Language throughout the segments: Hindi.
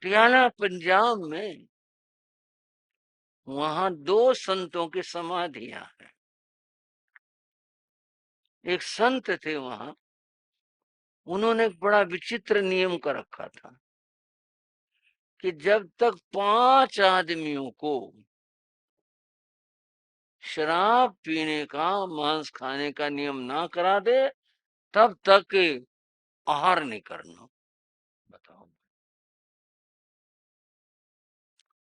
पटियाला पंजाब में वहां 2 संतों की समाधियां हैं। एक संत थे वहां, उन्होंने एक बड़ा विचित्र नियम कर रखा था कि जब तक 5 आदमियों को शराब पीने का, मांस खाने का नियम ना करा दे, तब तक आहार नहीं करना। बताओ,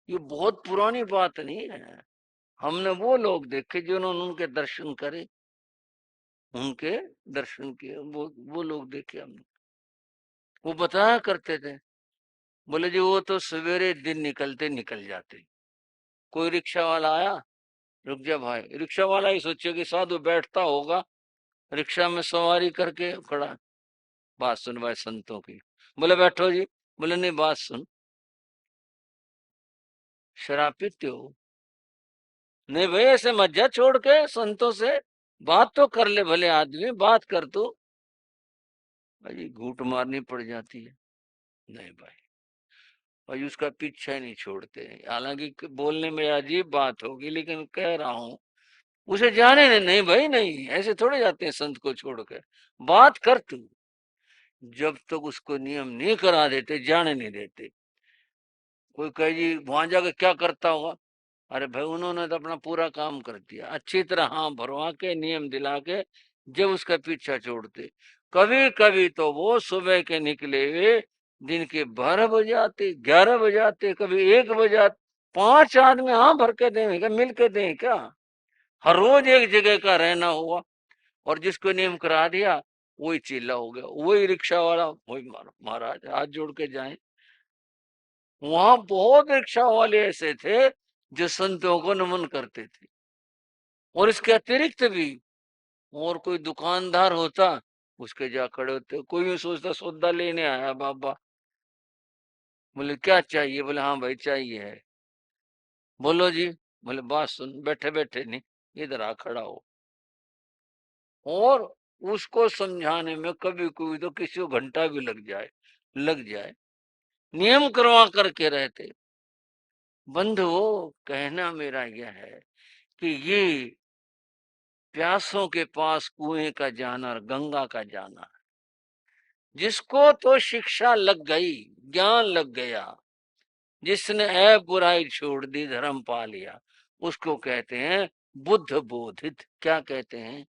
ये बहुत पुरानी बात नहीं है। हमने वो लोग देखे जिन्होंने उनके दर्शन करे, उनके दर्शन किए, वो लोग देखे हमने। वो बताया करते थे, बोले जी वो तो सवेरे दिन निकलते निकल जाते। कोई रिक्शा वाला आया, रुक जा भाई, रिक्शा वाला ही सोचे कि साधु बैठता होगा, रिक्शा में सवारी करके खड़ा। बात सुन भाई संतों की। बोले बैठो जी। बोले नहीं, बात सुन, शराब पीते हो? नहीं भाई, ऐसे मत जा छोड़ के संतों से, बात तो कर ले, भले आदमी बात कर तू। भाई घूंट मारनी पड़ जाती है। नहीं भाई, भाई उसका पीछा ही नहीं छोड़ते। हालांकि बोलने में अजीब बात होगी, लेकिन कह रहा हूं, उसे जाने नहीं। नहीं भाई नहीं, ऐसे थोड़े जाते हैं संत को छोड़ के, बात कर तू। जब तक उसको नियम नहीं करा देते, जाने नहीं देते। कोई कहे जी वहां जाकर क्या करता होगा? अरे भाई उन्होंने तो अपना पूरा काम कर दिया, अच्छी तरह हाँ भरवा के, नियम दिला के, जब उसका पीछा छोड़ते। कभी कभी तो वो सुबह के निकले हुए दिन के 12 बजे आते, 11 बजे आते, कभी 1 बजे आते। 5 आदमी हाँ भर के दें क्या, मिल के दें क्या? हर रोज एक जगह का रहना हुआ, और जिसको नियम करा दिया वही चिल्ला हो गया, वही रिक्शा वाला, वही महाराज हाथ जोड़ के जाए। वहां बहुत रिक्शा वाले ऐसे थे जो संतों को नमन करते थे। और इसके अतिरिक्त भी और कोई दुकानदार होता, उसके जा खड़े होते। कोई यूं सोचता सौदा लेने आया बाबा, बोले क्या चाहिए? बोले हाँ भाई चाहिए है। बोलो जी। बोले बात सुन, बैठे बैठे नहीं, इधर आ खड़ा हो। और उसको समझाने में कभी कभी तो किसी को घंटा भी लग जाए, नियम करवा करके रहते। बंधुओं, कहना मेरा यह है कि ये प्यासों के पास कुएं का जाना और गंगा का जाना, जिसको तो शिक्षा लग गई, ज्ञान लग गया, जिसने ऐब बुराई छोड़ दी, धर्म पा लिया, उसको कहते हैं बुद्ध बोधित। क्या कहते हैं?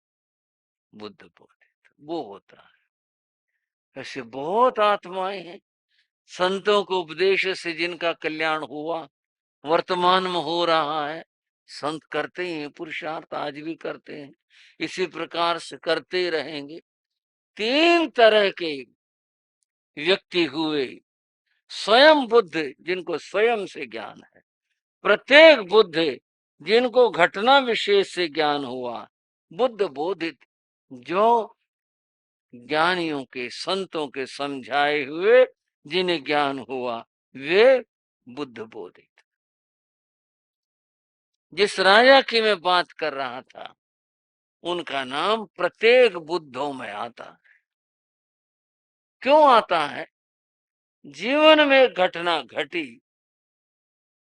बुद्ध बोधित वो होता है। ऐसे बहुत आत्माएं हैं, संतों को उपदेश से जिनका कल्याण हुआ, वर्तमान में हो रहा है। संत करते ही हैं, पुरुषार्थ आज भी करते हैं, इसी प्रकार से करते ही रहेंगे। 3 तरह के व्यक्ति हुए, स्वयं बुद्ध जिनको स्वयं से ज्ञान है, प्रत्येक बुद्ध जिनको घटना विशेष से ज्ञान हुआ, बुद्ध बोधित जो ज्ञानियों के, संतों के समझाए हुए जिन्हें ज्ञान हुआ, वे बुद्ध बोधित। जिस राजा की मैं बात कर रहा था, उनका नाम प्रत्येक बुद्धों में आता है। क्यों आता है? जीवन में घटना घटी।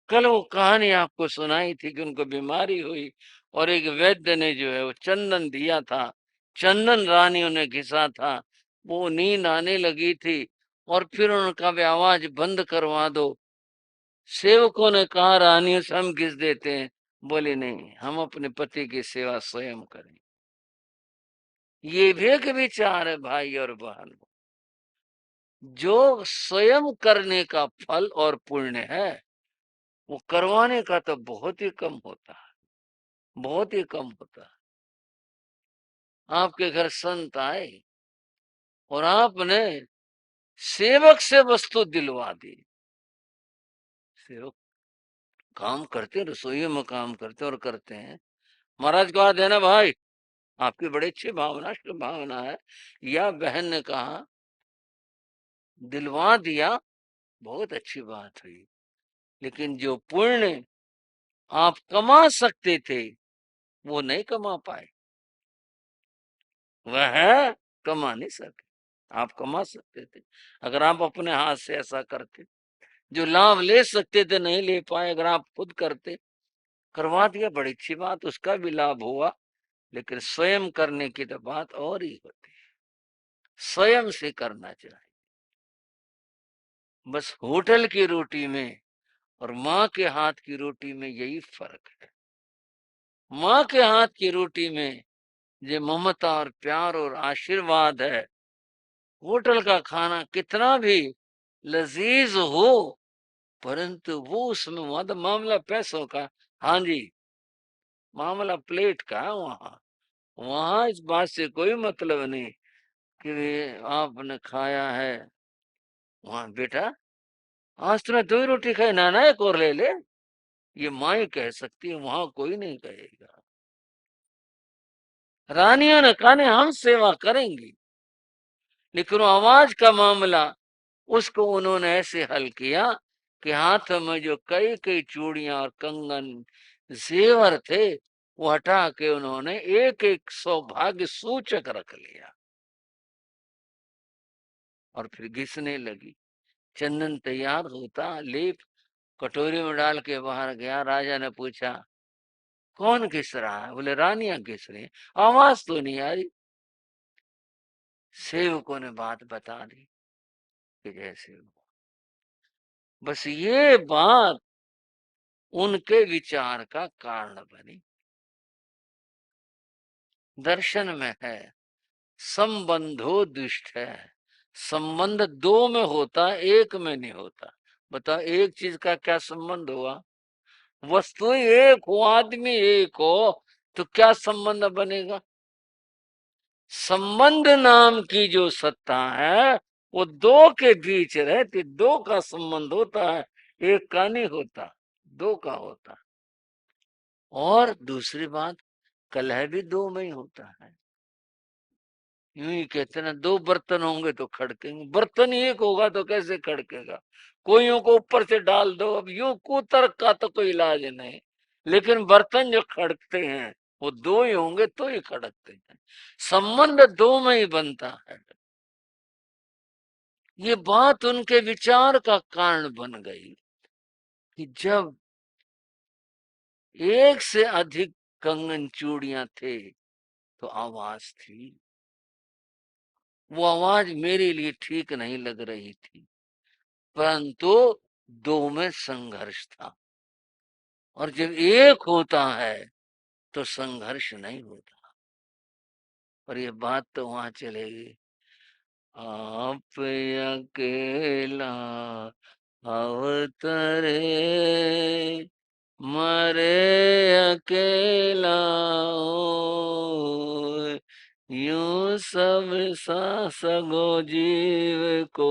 कल वो कहानी आपको सुनाई थी कि उनको बीमारी हुई, और एक वैद्य ने जो है वो चंदन दिया था, चंदन रानियों ने घिसा था, वो नींद आने लगी थी, और फिर उनका भी आवाज बंद करवा दो। सेवकों ने कहा रानियों से हम घिस देते हैं। बोले नहीं, हम अपने पति की सेवा स्वयं करें। ये भी एक विचार है भाई और बहन, जो स्वयं करने का फल और पुण्य है, वो करवाने का तो बहुत ही कम होता है, बहुत ही कम होता है। आपके घर संत आए और आपने सेवक से वस्तु दिलवा दी। सेवक काम करते, रसोई में काम करते और करते हैं, महाराज को हाथ देना भाई, आपकी बड़ी अच्छी भावना, शुभ भावना है। या बहन ने कहा, दिलवा दिया, बहुत अच्छी बात हुई, लेकिन जो पुण्य आप कमा सकते थे वो नहीं कमा पाए। वह कमा नहीं सके, आप कमा सकते थे अगर आप अपने हाथ से ऐसा करते। जो लाभ ले सकते थे नहीं ले पाए, अगर आप खुद करते, करवा दिया, बड़ी अच्छी बात, उसका भी लाभ हुआ। लेकिन स्वयं करने की तो बात और ही होती है, स्वयं से करना चाहिए। बस होटल की रोटी में और माँ के हाथ की रोटी में यही फर्क है। माँ के हाथ की रोटी में जो ममता और प्यार और आशीर्वाद है, होटल का खाना कितना भी लजीज हो, परंतु वो उसमें मामला पैसों का। हाँ जी, मामला प्लेट का है वहाँ। वहाँ इस बात से कोई मतलब नहीं कि आपने खाया है। वहाँ बेटा, आज तूने 2 ही रोटी खाई, नाना एक और ले ले, ये माँ ही कह सकती है, वहाँ कोई नहीं कहेगा। रानियों ने कहा नहीं, हम सेवा करेंगी, लेकिन वो आवाज का मामला, उसको उन्होंने ऐसे हल किया कि हाथ में जो कई कई चूड़ियां और कंगन जेवर थे, वो हटा के उन्होंने एक एक सौभाग्य सूचक रख लिया और फिर घिसने लगी। चंदन तैयार होता, लेप कटोरी में डाल के बाहर गया। राजा ने पूछा कौन घिस रहा है? बोले रानियां घिस रही हैं। आवाज तो नहीं आ रही। सेवकों ने बात बता दी कि जैसे, बस ये बात उनके विचार का कारण बनी। दर्शन में है संबंधो दुष्ट है, संबंध दो में होता, एक में नहीं होता। बताओ एक चीज का क्या संबंध हुआ? वस्तु एक हो, आदमी एक हो, तो क्या संबंध बनेगा? संबंध नाम की जो सत्ता है, वो दो के बीच रहती, दो का संबंध होता है, एक का नहीं होता, दो का होता। और दूसरी बात, कलह भी दो में ही होता है। यूं ही कहते ना, दो बर्तन होंगे तो खड़केंगे, बर्तन ही एक होगा तो कैसे खड़केगा? कोइयों को ऊपर से डाल दो, अब यूं कुतर्क का तो कोई इलाज नहीं। लेकिन बर्तन जो खड़कते हैं वो दो ही होंगे तो ही खड़कते हैं। संबंध दो में ही बनता है। ये बात उनके विचार का कारण बन गई कि जब एक से अधिक कंगन चूड़ियां थे तो आवाज थी, वो आवाज मेरे लिए ठीक नहीं लग रही थी, परंतु दो में संघर्ष था। और जब एक होता है तो संघर्ष नहीं होता। और ये बात तो वहां चलेगी, आप अकेला अवतरे, मरे अकेला होय, यूं सब सा सगो जीव को,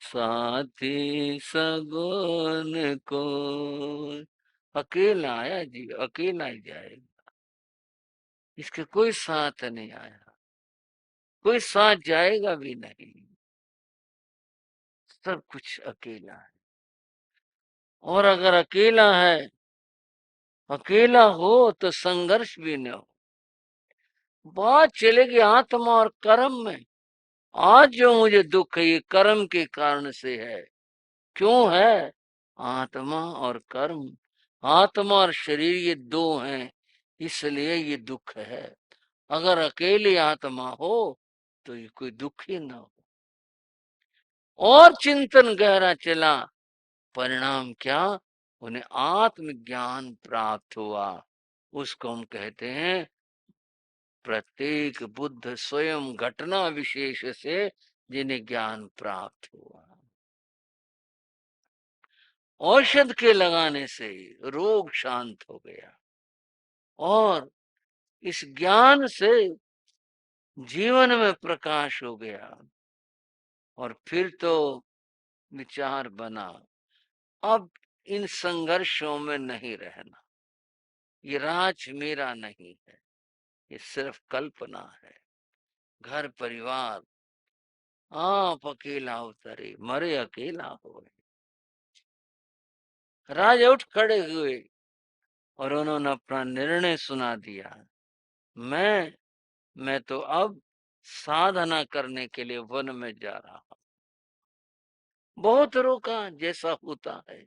साथी सगोन को। अकेला आया जीव, अकेला ही जाएगा, इसके कोई साथ नहीं आया, कोई साथ जाएगा भी नहीं, सब कुछ अकेला है। और अगर अकेला है, अकेला हो तो संघर्ष भी न हो। बात चलेगी आत्मा और कर्म में। आज जो मुझे दुख है, ये कर्म के कारण से है। क्यों है? आत्मा और कर्म, आत्मा और शरीर ये दो हैं, इसलिए ये दुख है। अगर अकेली आत्मा हो तो ये कोई दुख ही ना हो। और चिंतन गहरा चला, परिणाम क्या? उन्हें आत्मज्ञान प्राप्त हुआ। उसको हम कहते हैं प्रत्येक बुद्ध स्वयं घटना विशेष से जिन्हें ज्ञान प्राप्त हुआ। औषध के लगाने से रोग शांत हो गया, और इस ज्ञान से जीवन में प्रकाश हो गया। और फिर तो विचार बना, अब इन संघर्षों में नहीं रहना, ये राज मेरा नहीं है, ये सिर्फ कल्पना है। घर परिवार, आप अकेला उतरे, मरे अकेला हो। राजा उठ खड़े हुए और उन्होंने अपना निर्णय सुना दिया। मैं मैं तो अब साधना करने के लिए वन में जा रहा हूं। बहुत रोका जैसा होता है।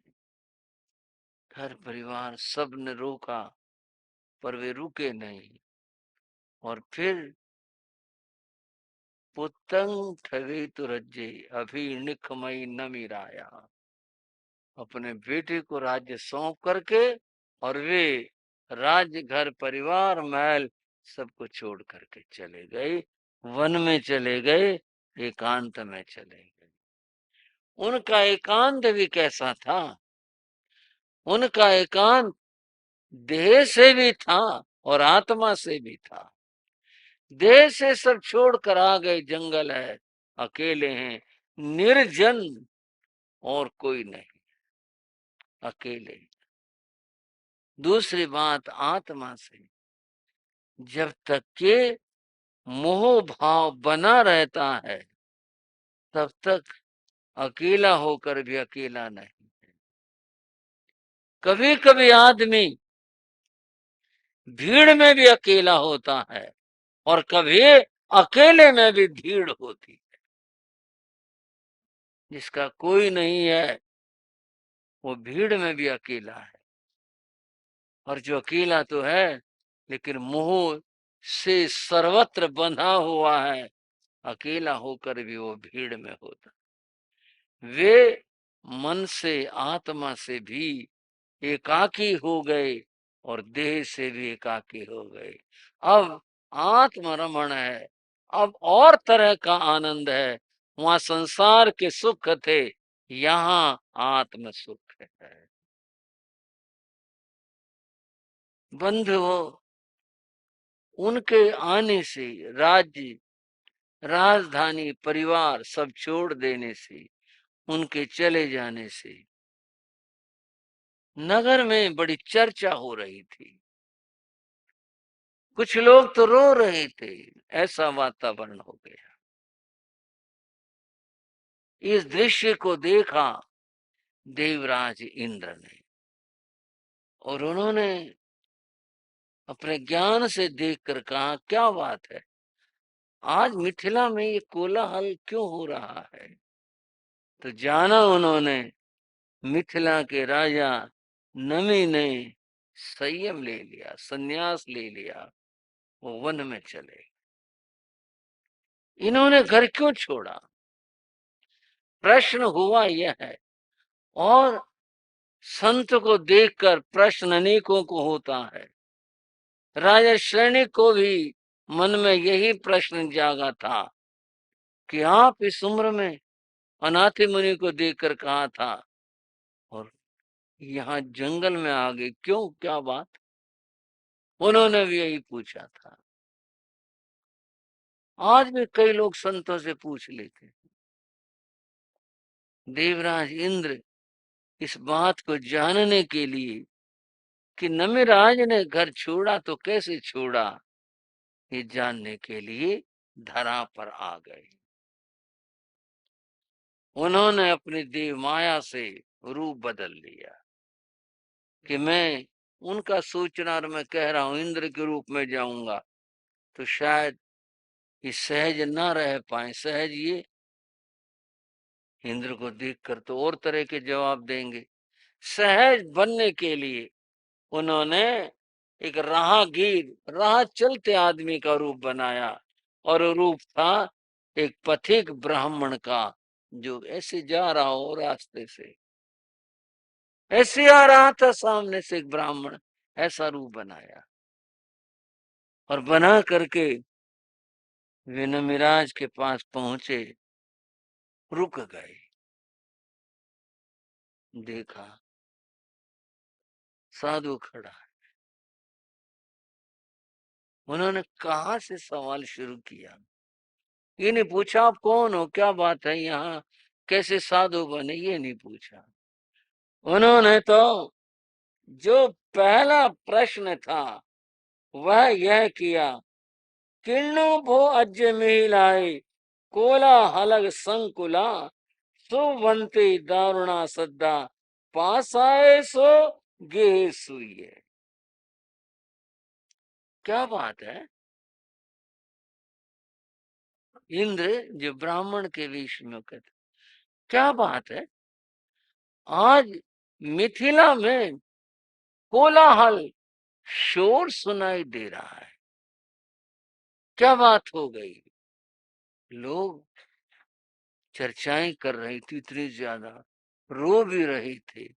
घर परिवार सब ने रोका पर वे रुके नहीं। और फिर पुतंग ठगी तुरज्जे अभी निकमई न मिराया, अपने बेटे को राज्य सौंप करके और वे राज्य घर परिवार महल सबको छोड़ करके चले गए, वन में चले गए, एकांत में चले गए। उनका एकांत भी कैसा था? उनका एकांत देह से भी था और आत्मा से भी था। देह से सब छोड़कर आ गए, जंगल है, अकेले हैं, निर्जन और कोई नहीं, अकेले। दूसरी बात आत्मा से, जब तक के मोह भाव बना रहता है तब तक अकेला होकर भी अकेला नहीं। कभी कभी आदमी भीड़ में भी अकेला होता है और कभी अकेले में भी भीड़ होती है। जिसका कोई नहीं है वो भीड़ में भी अकेला है, और जो अकेला तो है लेकिन मोह से सर्वत्र बंधा हुआ है, अकेला होकर भी वो भीड़ में होता। वे मन से आत्मा से भी एकाकी हो गए और देह से भी एकाकी हो गए। अब आत्मरमण है, अब और तरह का आनंद है। वहां संसार के सुख थे, यहाँ आत्म सुख है। बंधुओं, उनके आने से, राज्य राजधानी परिवार सब छोड़ देने से, उनके चले जाने से नगर में बड़ी चर्चा हो रही थी। कुछ लोग तो रो रहे थे, ऐसा वातावरण हो गया। इस दृश्य को देखा देवराज इंद्र ने और उन्होंने अपने ज्ञान से देखकर कहा, क्या बात है, आज मिथिला में ये कोलाहल क्यों हो रहा है? तो जाना उन्होंने मिथिला के राजा नमी ने संयम ले लिया, संन्यास ले लिया, वो वन में चले। इन्होंने घर क्यों छोड़ा? प्रश्न हुआ यह है, और संत को देखकर प्रश्न अनेकों को होता है। राजा श्रेणी को भी मन में यही प्रश्न जागा था कि आप इस उम्र में अनाथी मुनि को देखकर कहा था और यहाँ जंगल में आ गए, क्यों, क्या बात? उन्होंने भी यही पूछा था। आज भी कई लोग संतों से पूछ लेते। देवराज इंद्र इस बात को जानने के लिए कि नमिराज ने घर छोड़ा तो कैसे छोड़ा, ये जानने के लिए धरा पर आ गए। उन्होंने अपनी देव माया से रूप बदल लिया कि मैं उनका सोचना, और मैं कह रहा हूं इंद्र के रूप में जाऊंगा तो शायद ये सहज ना रह पाए। सहज ये इंद्र को देखकर तो और तरह के जवाब देंगे। सहज बनने के लिए उन्होंने एक राहगीर, राह चलते आदमी का रूप बनाया, और रूप था एक पथिक ब्राह्मण का, जो ऐसे जा रहा हो रास्ते से, ऐसे आ रहा था सामने से एक ब्राह्मण, ऐसा रूप बनाया और बना करके वे नमिराज के पास पहुंचे, रुक गए, देखा साधु खड़ा है। उन्होंने कहाँ से सवाल शुरू किया, ये नहीं पूछा आप कौन हो, क्या बात है, यहाँ कैसे साधु बने, ये नहीं पूछा। उन्होंने तो जो पहला प्रश्न था वह यह किया, किन्नो भो अज्य मिहिलाए कोला हलग संकुला सुवंते दारुणा सद्दा पासाए सो गे सुइए। क्या बात है? इंद्र जो ब्राह्मण के वेश में कहते, क्या बात है, आज मिथिला में कोलाहल, शोर सुनाई दे रहा है। क्या बात हो गई, लोग चर्चाएं कर रही थी, इतनी ज्यादा रो भी रही थी,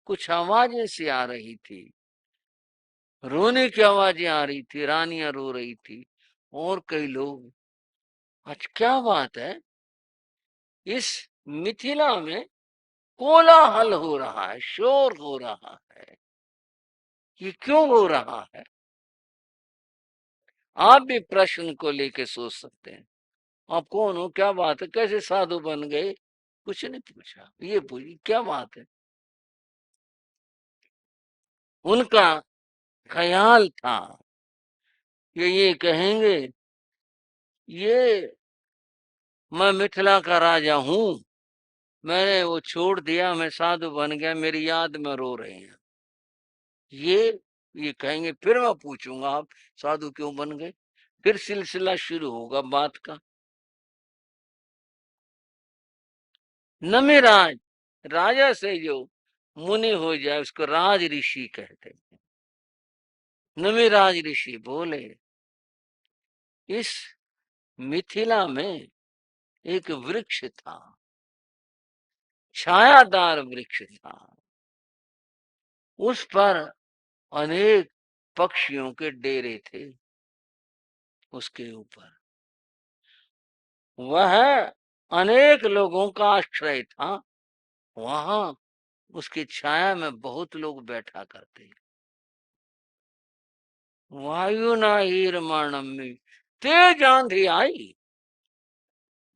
कुछ आवाजें सी आ रही थी, रोने की आवाजें आ रही थी, रानियां रो रही थी और कई लोग। आज क्या बात है, इस मिथिला में कोलाहल हो रहा है, शोर हो रहा है, ये क्यों हो रहा है? आप भी प्रश्न को लेके सोच सकते हैं। आप कौन हो, क्या बात है, कैसे साधु बन गए? कुछ नहीं पूछा, ये पूछी क्या बात है। उनका ख्याल था ये कहेंगे, ये मैं मिथिला का राजा हूं, मैंने वो छोड़ दिया, मैं साधु बन गया, मेरी याद में रो रहे हैं, ये कहेंगे। फिर मैं पूछूंगा आप साधु क्यों बन गए, फिर सिलसिला शुरू होगा बात का। नमिराज, राजा से जो मुनि हो जाए उसको राज ऋषि कहते हैं। नमिराज ऋषि बोले, इस मिथिला में एक वृक्ष था, छायादार वृक्ष था, उस पर अनेक पक्षियों के डेरे थे, उसके ऊपर वह अनेक लोगों का आश्रय था, वहां उसकी छाया में बहुत लोग बैठा करते। वायु ना हीरमाणम, तेज आंधी आई,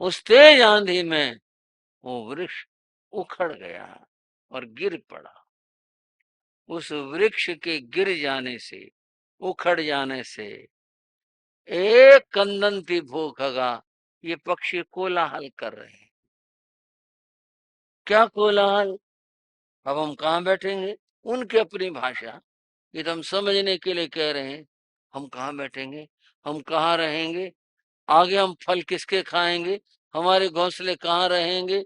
उस तेज आंधी में वो वृक्ष उखड़ गया और गिर पड़ा। उस वृक्ष के गिर जाने से, उखड़ जाने से एक कंदंती भूखगा, ये पक्षी कोलाहल कर रहे हैं। क्या कोलाहल? अब हम कहाँ बैठेंगे, उनकी अपनी भाषा, ये तो हम समझने के लिए कह रहे हैं। हम कहाँ बैठेंगे, हम कहाँ रहेंगे, आगे हम फल किसके खाएंगे, हमारे घोंसले कहाँ रहेंगे।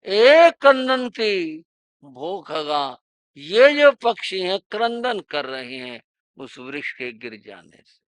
एक क्रंदनती भूखगा, ये जो पक्षी हैं क्रंदन कर रहे हैं उस वृक्ष के गिर जाने से।